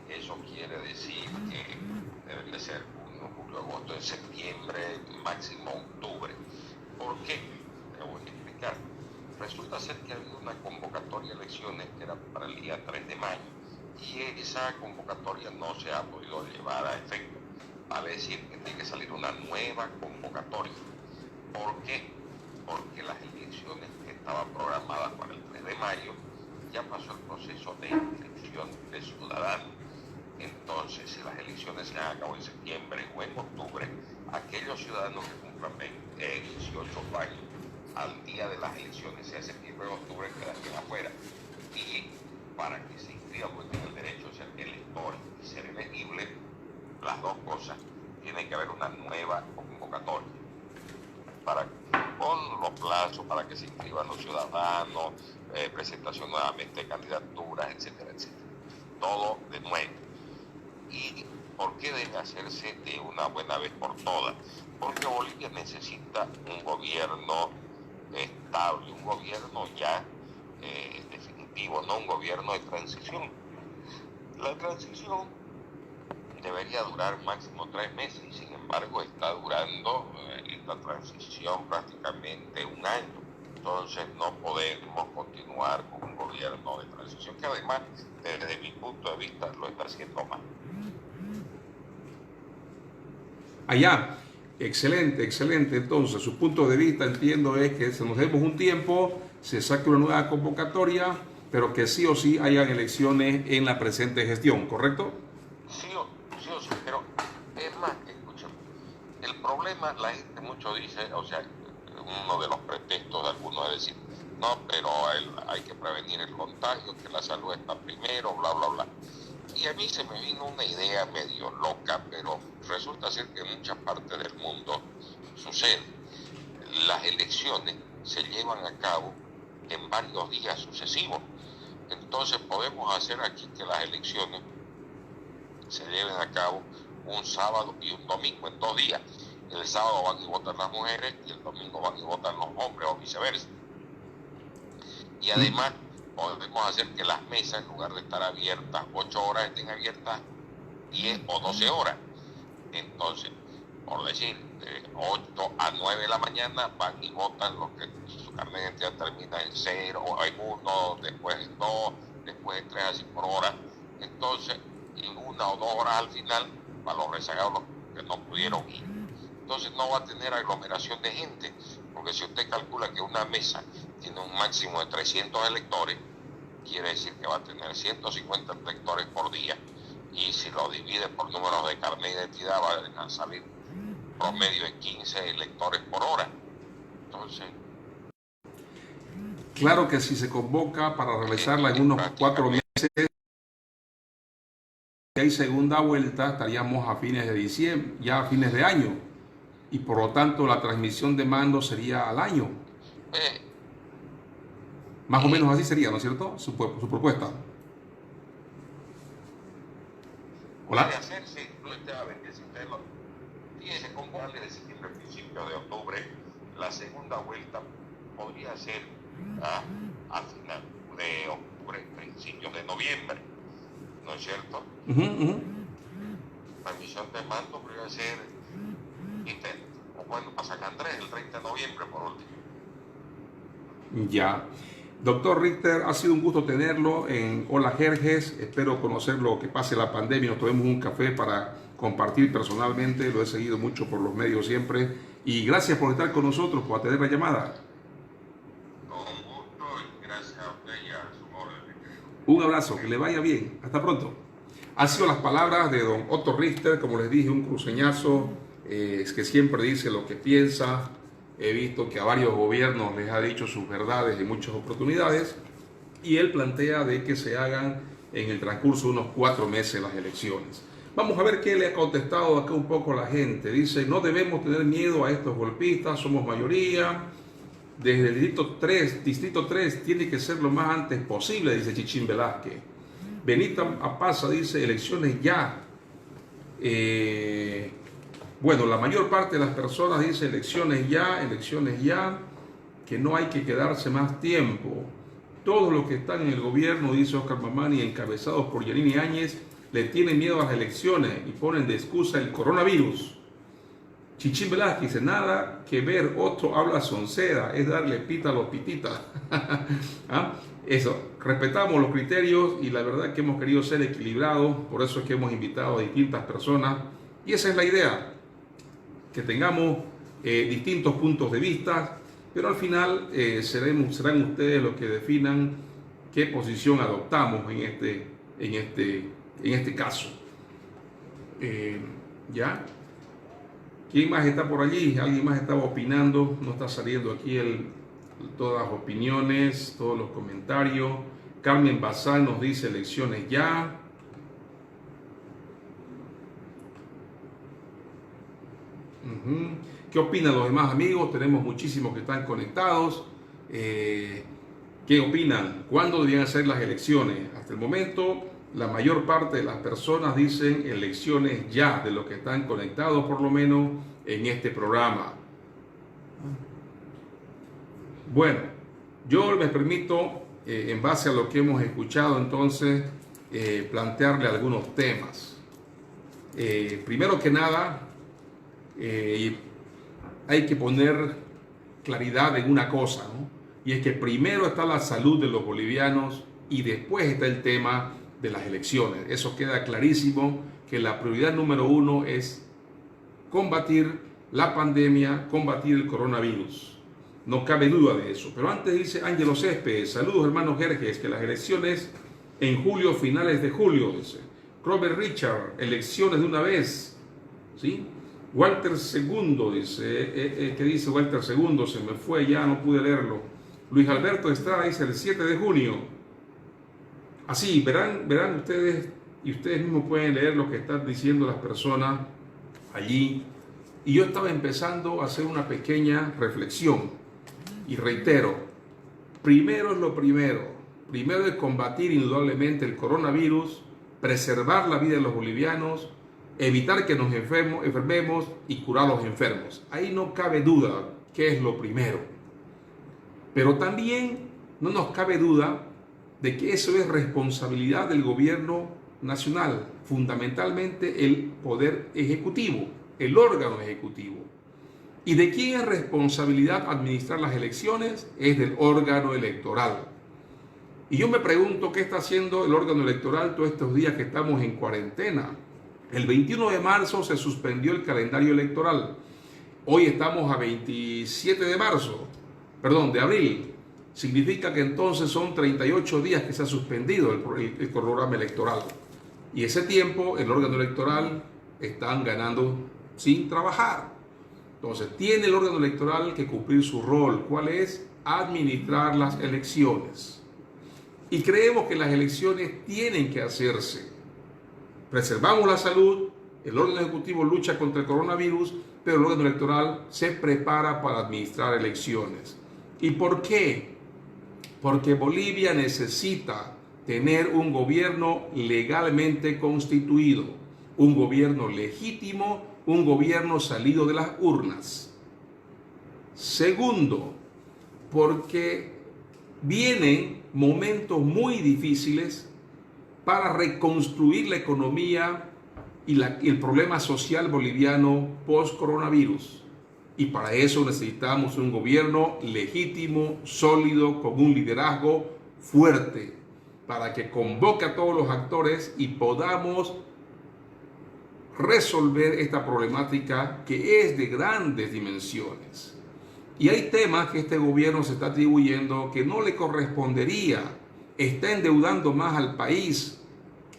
Eso quiere decir que deben de ser junio, julio, agosto, septiembre, máximo octubre. ¿Por qué? Te voy a explicar. Resulta ser que había una convocatoria de elecciones que era para el día 3 de mayo y esa convocatoria no se ha podido llevar a efecto. Vale decir que tiene que salir una nueva convocatoria. ¿Por qué? Porque las elecciones que estaban programadas para el 3 de mayo ya pasó el proceso de inscripción de ciudadanos. Entonces, si las elecciones se han acabado en septiembre o en octubre, aquellos ciudadanos que cumplan 18 años al día de las elecciones, sea septiembre o octubre, quedarían afuera. Y para que se inscriban, pues tienen el derecho a ser elector y ser elegible, las dos cosas, tiene que haber una nueva convocatoria con los plazos para que se inscriban los ciudadanos, presentación nuevamente de candidaturas, etcétera, etcétera. Todo de nuevo. ¿Y por qué debe hacerse de una buena vez por todas? Porque Bolivia necesita un gobierno estable, un gobierno ya definitivo, no un gobierno de transición. La transición debería durar máximo 3 meses y sin embargo está durando esta transición prácticamente un año. Entonces no podemos continuar con un gobierno de transición que además desde mi punto de vista lo está haciendo mal. Allá, excelente, excelente. Entonces, su punto de vista, entiendo, es que se nos demos un tiempo, se saque una nueva convocatoria, pero que sí o sí hayan elecciones en la presente gestión, ¿correcto? Sí o sí, pero es más, escúchame, el problema, la gente mucho dice, o sea, uno de los pretextos de algunos es decir, no, pero hay que prevenir el contagio, que la salud está primero, bla, bla, bla. Y a mí se me vino una idea medio loca, pero resulta ser que en muchas partes del mundo sucede. Las elecciones se llevan a cabo en varios días sucesivos. Entonces podemos hacer aquí que las elecciones se lleven a cabo un sábado y un domingo, en 2 días. El sábado van y votan las mujeres y el domingo van y votan los hombres o viceversa. Y además podemos hacer que las mesas, en lugar de estar abiertas 8 horas, estén abiertas 10 o 12 horas. Entonces, por decir, de 8 a 9 de la mañana van y votan los que su carnet de identidad termina en 0, o en 1, después en 2, después en 3, así por hora. Entonces, en 1 o 2 horas al final, para los rezagados, los que no pudieron ir. Entonces no va a tener aglomeración de gente, porque si usted calcula que una mesa tiene un máximo de 300 electores, quiere decir que va a tener 150 electores por día, y si lo divide por números de carnet de identidad va a salir promedio de 15 electores por hora. Entonces, claro que si se convoca para realizarla en unos 4 meses, si hay segunda vuelta, estaríamos a fines de diciembre, ya a fines de año, y por lo tanto la transmisión de mando sería al año. Más o menos así sería, ¿no es cierto? Su propuesta. Hola. Puede hacerse, a ver, que si usted lo tiene con de septiembre, principios de octubre, la segunda vuelta podría ser a final de octubre, principios de noviembre, ¿no es cierto? La misión de mando podría ser, o bueno, para San Andrés, el 30 de noviembre por último. Ya. Doctor Richter, ha sido un gusto tenerlo en Hola Jerjes. Espero conocerlo, que pase la pandemia, nos tomemos un café para compartir personalmente. Lo he seguido mucho por los medios siempre. Y gracias por estar con nosotros, por atender la llamada. Con gusto y gracias a usted y a su orden. Un abrazo, que le vaya bien. Hasta pronto. Han sido las palabras de don Otto Richter, como les dije, un cruceñazo, es que siempre dice lo que piensa. He visto que a varios gobiernos les ha dicho sus verdades en muchas oportunidades, y él plantea de que se hagan en el transcurso de unos 4 meses las elecciones. Vamos a ver qué le ha contestado acá un poco la gente. Dice, no debemos tener miedo a estos golpistas, somos mayoría. Desde el distrito 3 tiene que ser lo más antes posible, dice Chichín Velázquez. Benita Apaza dice, elecciones ya. Bueno, la mayor parte de las personas dice elecciones ya, que no hay que quedarse más tiempo. Todos los que están en el gobierno, dice Oscar Mamani, encabezados por Yanine Áñez, le tienen miedo a las elecciones y ponen de excusa el coronavirus. Chichín Velázquez dice, nada que ver, otro habla soncera, es darle pita a los pititas. ¿Ah? Eso, respetamos los criterios y la verdad que hemos querido ser equilibrados, por eso es que hemos invitado a distintas personas, y esa es la idea, que tengamos distintos puntos de vista, pero al final serán ustedes los que definan qué posición adoptamos en este caso. ¿Ya? ¿Quién más está por allí? ¿Alguien más estaba opinando? No está saliendo aquí todas las opiniones, todos los comentarios. Carmen Bazán nos dice elecciones ya. ¿Qué opinan los demás amigos? Tenemos muchísimos que están conectados. ¿Qué opinan? ¿Cuándo debían ser las elecciones? Hasta el momento, la mayor parte de las personas dicen elecciones ya, de los que están conectados por lo menos en este programa. Bueno, yo me permito, en base a lo que hemos escuchado entonces, plantearle algunos temas. Primero que nada, hay que poner claridad en una cosa, ¿no? Y es que primero está la salud de los bolivianos y después está el tema de las elecciones. Eso queda clarísimo, que la prioridad número 1 es combatir la pandemia, combatir el coronavirus. No cabe duda de eso. Pero antes dice Ángelo Céspedes, saludos hermanos Jerjes, que las elecciones en julio, finales de julio, dice. Robert Richard, elecciones de una vez, ¿sí? Walter II dice, ¿qué dice Walter II? Se me fue, ya no pude leerlo. Luis Alberto Estrada dice el 7 de junio. Así, verán ustedes, y ustedes mismos pueden leer lo que están diciendo las personas allí. Y yo estaba empezando a hacer una pequeña reflexión, y reitero, primero es lo primero. Primero es combatir indudablemente el coronavirus, preservar la vida de los bolivianos, evitar que nos enfermemos y curar a los enfermos. Ahí no cabe duda que es lo primero. Pero también no nos cabe duda de que eso es responsabilidad del gobierno nacional, fundamentalmente el poder ejecutivo, el órgano ejecutivo. ¿Y de quién es responsabilidad administrar las elecciones? Es del órgano electoral. Y yo me pregunto qué está haciendo el órgano electoral todos estos días que estamos en cuarentena. El 21 de marzo se suspendió el calendario electoral. Hoy estamos a 27 de abril. significa que entonces son 38 días que se ha suspendido el cronograma electoral. Y ese tiempo el órgano electoral están ganando sin trabajar. Entonces tiene el órgano electoral que cumplir su rol. ¿Cuál es? Administrar las elecciones. Y creemos que las elecciones tienen que hacerse. Preservamos la salud, el órgano ejecutivo lucha contra el coronavirus, pero el órgano electoral se prepara para administrar elecciones. ¿Y por qué? Porque Bolivia necesita tener un gobierno legalmente constituido, un gobierno legítimo, un gobierno salido de las urnas. Segundo, porque vienen momentos muy difíciles para reconstruir la economía y el problema social boliviano post-coronavirus. Y para eso necesitamos un gobierno legítimo, sólido, con un liderazgo fuerte, para que convoque a todos los actores y podamos resolver esta problemática que es de grandes dimensiones. Y hay temas que este gobierno se está atribuyendo que no le correspondería. Está endeudando más al país,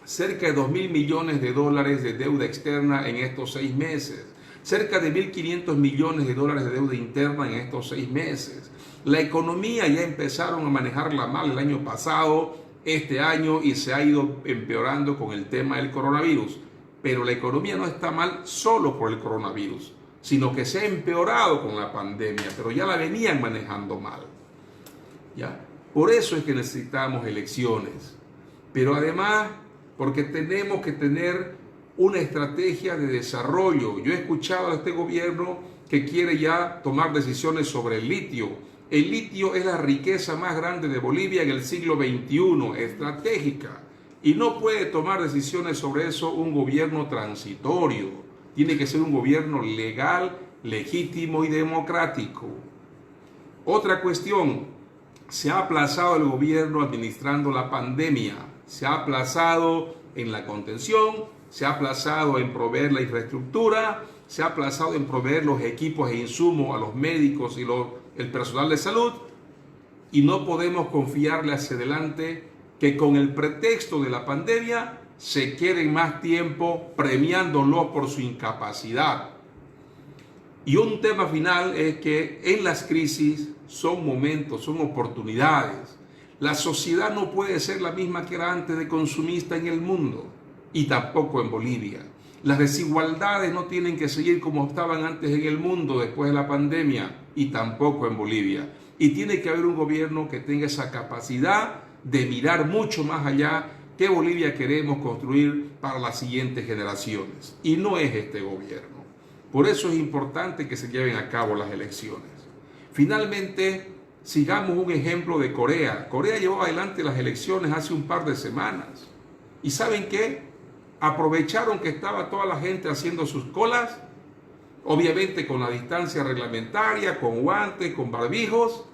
cerca de 2.000 millones de dólares de deuda externa en estos 6 meses, cerca de 1.500 millones de dólares de deuda interna en estos 6 meses. La economía ya empezaron a manejarla mal el año pasado, este año, y se ha ido empeorando con el tema del coronavirus. Pero la economía no está mal solo por el coronavirus, sino que se ha empeorado con la pandemia, pero ya la venían manejando mal. ¿Ya? Por eso es que necesitamos elecciones. Pero además, porque tenemos que tener una estrategia de desarrollo. Yo he escuchado a este gobierno que quiere ya tomar decisiones sobre el litio. El litio es la riqueza más grande de Bolivia en el siglo XXI, estratégica. Y no puede tomar decisiones sobre eso un gobierno transitorio. Tiene que ser un gobierno legal, legítimo y democrático. Otra cuestión, se ha aplazado el gobierno administrando la pandemia. Se ha aplazado en la contención, se ha aplazado en proveer la infraestructura, se ha aplazado en proveer los equipos e insumos a los médicos y el personal de salud, y no podemos confiarle hacia adelante que con el pretexto de la pandemia se queden más tiempo premiándolos por su incapacidad. Y un tema final es que en las crisis son momentos, son oportunidades. La sociedad no puede ser la misma que era antes de consumista en el mundo, y tampoco en Bolivia. Las desigualdades no tienen que seguir como estaban antes en el mundo después de la pandemia, y tampoco en Bolivia. Y tiene que haber un gobierno que tenga esa capacidad de mirar mucho más allá qué Bolivia queremos construir para las siguientes generaciones. Y no es este gobierno. Por eso es importante que se lleven a cabo las elecciones. Finalmente, sigamos un ejemplo de Corea. Corea llevó adelante las elecciones hace un par de semanas. ¿Y saben qué? Aprovecharon que estaba toda la gente haciendo sus colas, obviamente con la distancia reglamentaria, con guantes, con barbijos,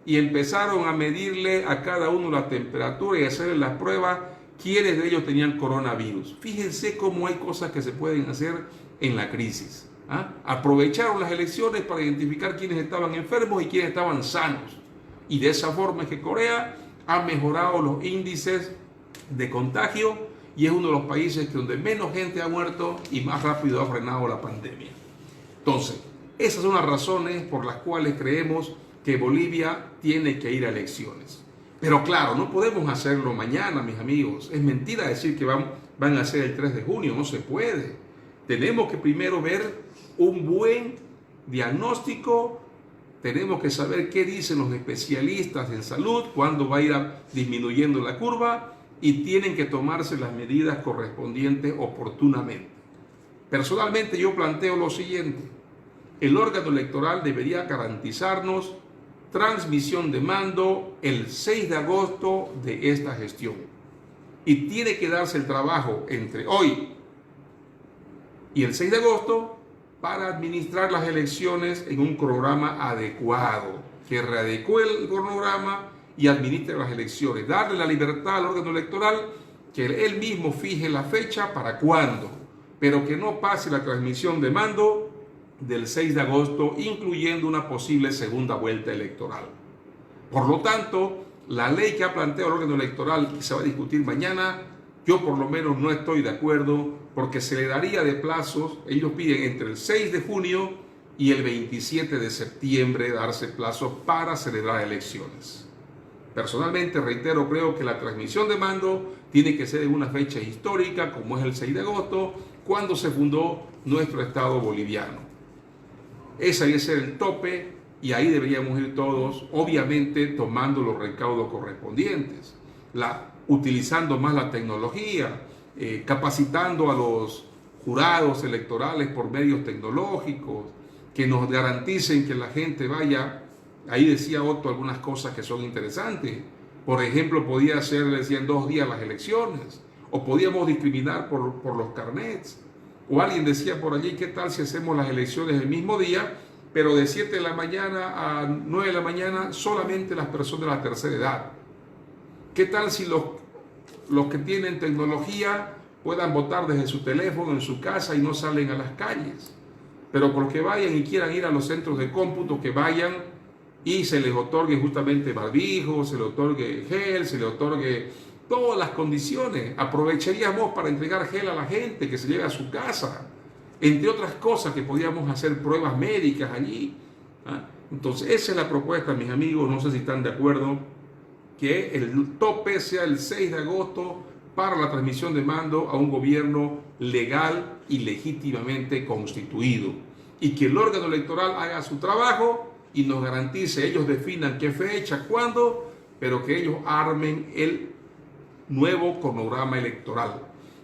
y empezaron a medirle a cada uno la temperatura y hacerle las pruebas quiénes de ellos tenían coronavirus. Fíjense cómo hay cosas que se pueden hacer en la crisis. Aprovecharon las elecciones para identificar quiénes estaban enfermos y quiénes estaban sanos. Y de esa forma es que Corea ha mejorado los índices de contagio y es uno de los países donde menos gente ha muerto y más rápido ha frenado la pandemia. Entonces, esas son las razones por las cuales creemos que Bolivia tiene que ir a elecciones. Pero claro, no podemos hacerlo mañana, mis amigos. Es mentira decir que van a ser el 3 de junio, no se puede. Tenemos que primero ver un buen diagnóstico, tenemos que saber qué dicen los especialistas en salud, cuándo va a ir disminuyendo la curva, y tienen que tomarse las medidas correspondientes oportunamente. Personalmente yo planteo lo siguiente: el órgano electoral debería garantizarnos transmisión de mando el 6 de agosto de esta gestión. Y tiene que darse el trabajo entre hoy y el 6 de agosto para administrar las elecciones en un cronograma adecuado, que readecue el cronograma y administre las elecciones. Darle la libertad al órgano electoral, que él mismo fije la fecha para cuándo, pero que no pase la transmisión de mando del 6 de agosto, incluyendo una posible segunda vuelta electoral. Por lo tanto, la ley que ha planteado el órgano electoral que se va a discutir mañana, yo por lo menos no estoy de acuerdo, porque se le daría de plazos, ellos piden entre el 6 de junio y el 27 de septiembre darse plazos para celebrar elecciones. Personalmente, reitero, creo que la transmisión de mando tiene que ser en una fecha histórica, como es el 6 de agosto, cuando se fundó nuestro Estado boliviano. Ese debe ser el tope y ahí deberíamos ir todos, obviamente tomando los recaudos correspondientes, utilizando más la tecnología, capacitando a los jurados electorales por medios tecnológicos, que nos garanticen que la gente vaya. Ahí decía Otto algunas cosas que son interesantes. Por ejemplo, podía ser, decían, 2 días las elecciones, o podíamos discriminar por los carnets. O alguien decía por allí, ¿qué tal si hacemos las elecciones el mismo día, pero de 7 de la mañana a 9 de la mañana solamente las personas de la tercera edad? ¿Qué tal si los que tienen tecnología puedan votar desde su teléfono en su casa y no salen a las calles? Pero porque vayan y quieran ir a los centros de cómputo, que vayan y se les otorgue justamente barbijo, se les otorgue gel, se les otorgue todas las condiciones. Aprovecharíamos para entregar gel a la gente que se lleve a su casa, entre otras cosas, que podíamos hacer pruebas médicas allí. Entonces esa es la propuesta, mis amigos. No sé si están de acuerdo que el tope sea el 6 de agosto para la transmisión de mando a un gobierno legal y legítimamente constituido, y que el órgano electoral haga su trabajo y nos garantice, ellos definan qué fecha, cuándo, pero que ellos armen el nuevo cronograma electoral.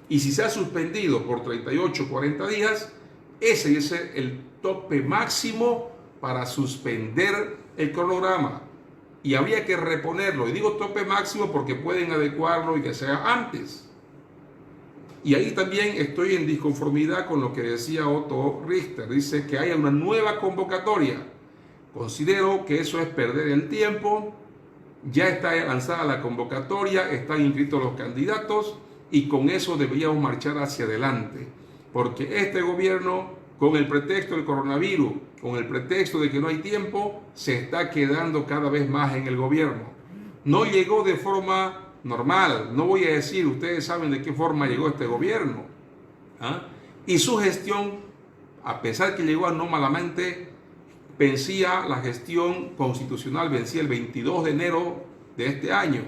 Y si se ha suspendido por 38 o 40 días, ese es el tope máximo para suspender el cronograma. Y habría que reponerlo. Y digo tope máximo porque pueden adecuarlo y que sea antes. Y ahí también estoy en disconformidad con lo que decía Otto Richter. Dice que haya una nueva convocatoria. Considero que eso es perder el tiempo. Ya está lanzada la convocatoria, están inscritos los candidatos y con eso deberíamos marchar hacia adelante. Porque este gobierno, con el pretexto del coronavirus, con el pretexto de que no hay tiempo, se está quedando cada vez más en el gobierno. No llegó de forma normal, no voy a decir, ustedes saben de qué forma llegó este gobierno. Y su gestión, a pesar que llegó anómalamente, vencía la gestión constitucional, vencía el 22 de enero de este año.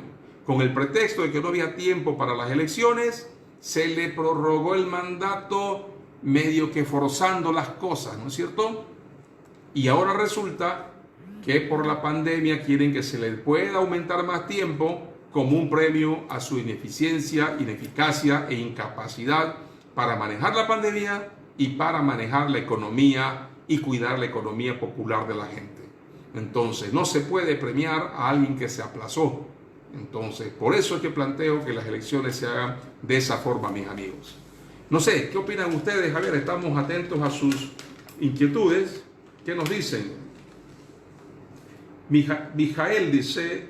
Con el pretexto de que no había tiempo para las elecciones, se le prorrogó el mandato, medio que forzando las cosas, ¿no es cierto? Y ahora resulta que por la pandemia quieren que se le pueda aumentar más tiempo como un premio a su ineficiencia, ineficacia e incapacidad para manejar la pandemia y para manejar la economía y cuidar la economía popular de la gente. Entonces, no se puede premiar a alguien que se aplazó. Entonces, por eso es que planteo que las elecciones se hagan de esa forma, mis amigos. No sé, ¿qué opinan ustedes? Javier, estamos atentos a sus inquietudes. ¿Qué nos dicen? Mijael dice,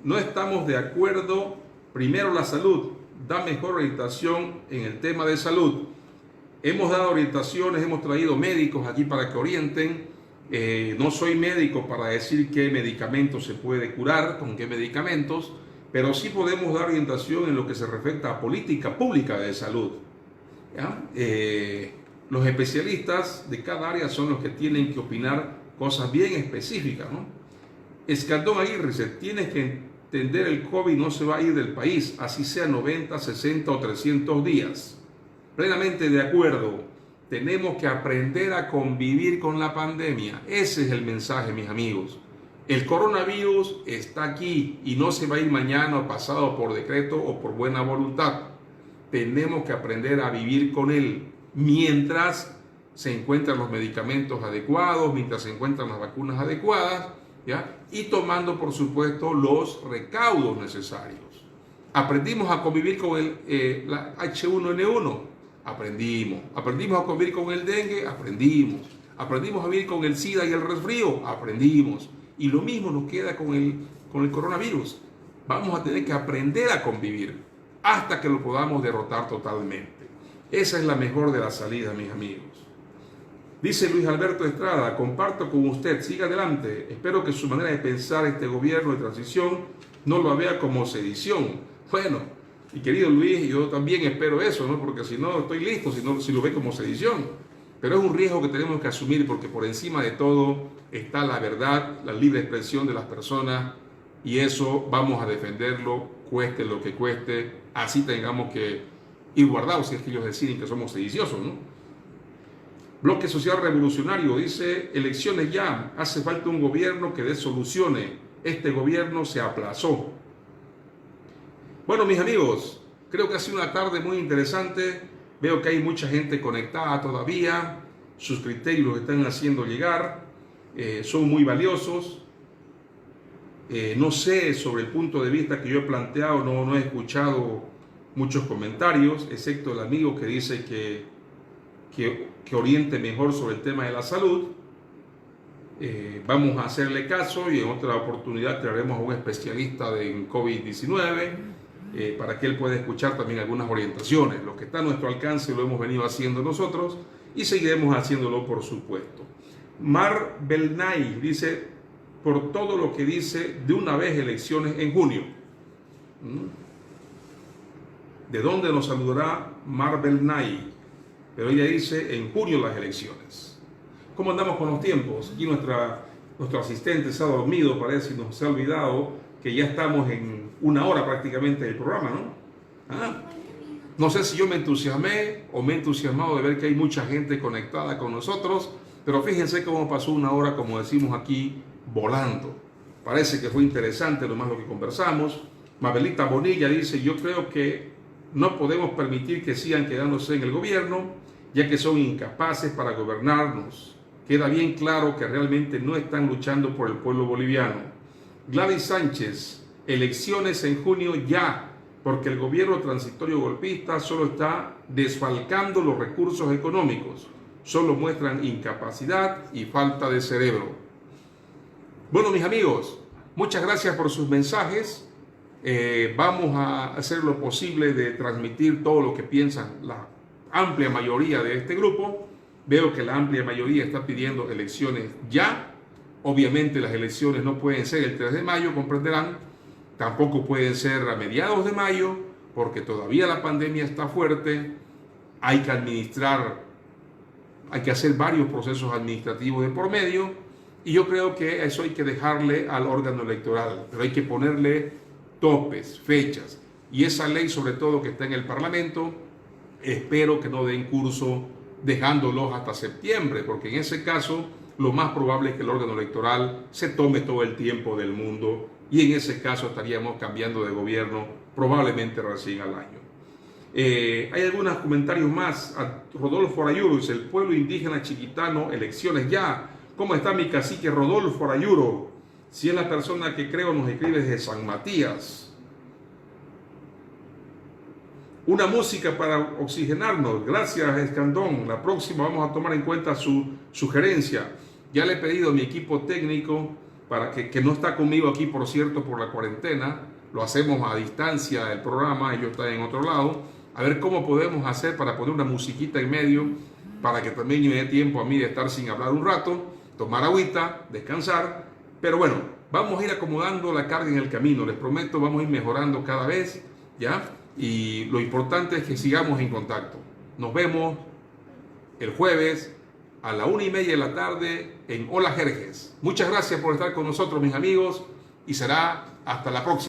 no estamos de acuerdo. Primero la salud, da mejor orientación en el tema de salud. Hemos dado orientaciones, hemos traído médicos aquí para que orienten. No soy médico para decir qué medicamentos se puede curar, con qué medicamentos, pero sí podemos dar orientación en lo que se respecta a política pública de salud. Los especialistas de cada área son los que tienen que opinar cosas bien específicas, ¿no? Escandón Aguirre dice, tienes que entender, el COVID no se va a ir del país, así sea 90, 60 o 300 días. Plenamente de acuerdo, tenemos que aprender a convivir con la pandemia. Ese es el mensaje, mis amigos. El coronavirus está aquí y no se va a ir mañana o pasado por decreto o por buena voluntad. Tenemos que aprender a vivir con él mientras se encuentran los medicamentos adecuados, mientras se encuentran las vacunas adecuadas, ¿ya? Y tomando, por supuesto, los recaudos necesarios. Aprendimos a convivir con la H1N1. Aprendimos a convivir con el dengue, aprendimos a vivir con el SIDA y el resfrío, aprendimos, y lo mismo nos queda con el coronavirus. Vamos a tener que aprender a convivir hasta que lo podamos derrotar totalmente. Esa es la mejor de las salidas, mis amigos. Dice Luis Alberto Estrada, comparto con usted, siga adelante. Espero que su manera de pensar este gobierno de transición no lo vea como sedición. Bueno, y querido Luis, yo también espero eso, ¿no? Porque si no, estoy listo, si lo ve como sedición. Pero es un riesgo que tenemos que asumir porque por encima de todo está la verdad, la libre expresión de las personas y eso vamos a defenderlo, cueste lo que cueste, así tengamos que ir guardados si es que ellos deciden que somos sediciosos, ¿no? Bloque Social Revolucionario dice, elecciones ya, hace falta un gobierno que dé soluciones, este gobierno se aplazó. Bueno, mis amigos, creo que ha sido una tarde muy interesante, veo que hay mucha gente conectada todavía, sus criterios los están haciendo llegar, son muy valiosos. No sé sobre el punto de vista que yo he planteado, no he escuchado muchos comentarios, excepto el amigo que dice que oriente mejor sobre el tema de la salud. Vamos a hacerle caso y en otra oportunidad traeremos a un especialista en COVID-19 para que él pueda escuchar también algunas orientaciones. Lo que está a nuestro alcance lo hemos venido haciendo nosotros y seguiremos haciéndolo, por supuesto. Mar Belnay dice, por todo lo que dice, de una vez elecciones en junio. ¿De dónde nos saludará Mar Belnay? Pero ella dice, en junio las elecciones. ¿Cómo andamos con los tiempos? Aquí nuestro asistente se ha dormido, parece, y nos se ha olvidado que ya estamos en una hora prácticamente del programa, ¿no? No sé si yo me entusiasmé o me he entusiasmado de ver que hay mucha gente conectada con nosotros, pero fíjense cómo pasó una hora, como decimos aquí, volando. Parece que fue interesante lo más lo que conversamos. Mabelita Bonilla dice, yo creo que no podemos permitir que sigan quedándose en el gobierno, ya que son incapaces para gobernarnos. Queda bien claro que realmente no están luchando por el pueblo boliviano. Gladys Sánchez, elecciones en junio ya, porque el gobierno transitorio golpista solo está desfalcando los recursos económicos, solo muestran incapacidad y falta de cerebro. Bueno, mis amigos, muchas gracias por sus mensajes. Vamos a hacer lo posible de transmitir todo lo que piensan la amplia mayoría de este grupo. Veo que la amplia mayoría está pidiendo elecciones ya. Obviamente las elecciones no pueden ser el 3 de mayo, comprenderán. Tampoco pueden ser a mediados de mayo, porque todavía la pandemia está fuerte. Hay que administrar, hay que hacer varios procesos administrativos de por medio. Y yo creo que eso hay que dejarle al órgano electoral, pero hay que ponerle topes, fechas. Y esa ley, sobre todo que está en el Parlamento, espero que no den curso dejándolos hasta septiembre, porque en ese caso lo más probable es que el órgano electoral se tome todo el tiempo del mundo y en ese caso estaríamos cambiando de gobierno probablemente recién al año. Hay algunos comentarios más. Rodolfo Arayuro dice, el pueblo indígena chiquitano, elecciones ya. ¿Cómo está mi cacique Rodolfo Arayuro? Si es la persona que creo nos escribe desde San Matías. Una música para oxigenarnos. Gracias, Escandón. La próxima vamos a tomar en cuenta su sugerencia. Ya le he pedido a mi equipo técnico, para que no está conmigo aquí, por cierto, por la cuarentena. Lo hacemos a distancia del programa, ellos están en otro lado. A ver cómo podemos hacer para poner una musiquita en medio, para que también me dé tiempo a mí de estar sin hablar un rato, tomar agüita, descansar. Pero bueno, vamos a ir acomodando la carga en el camino. Les prometo, vamos a ir mejorando cada vez, ¿ya? Y lo importante es que sigamos en contacto. Nos vemos el jueves a la 1:30 de la tarde en Hola Jerjes. Muchas gracias por estar con nosotros, mis amigos, y será hasta la próxima.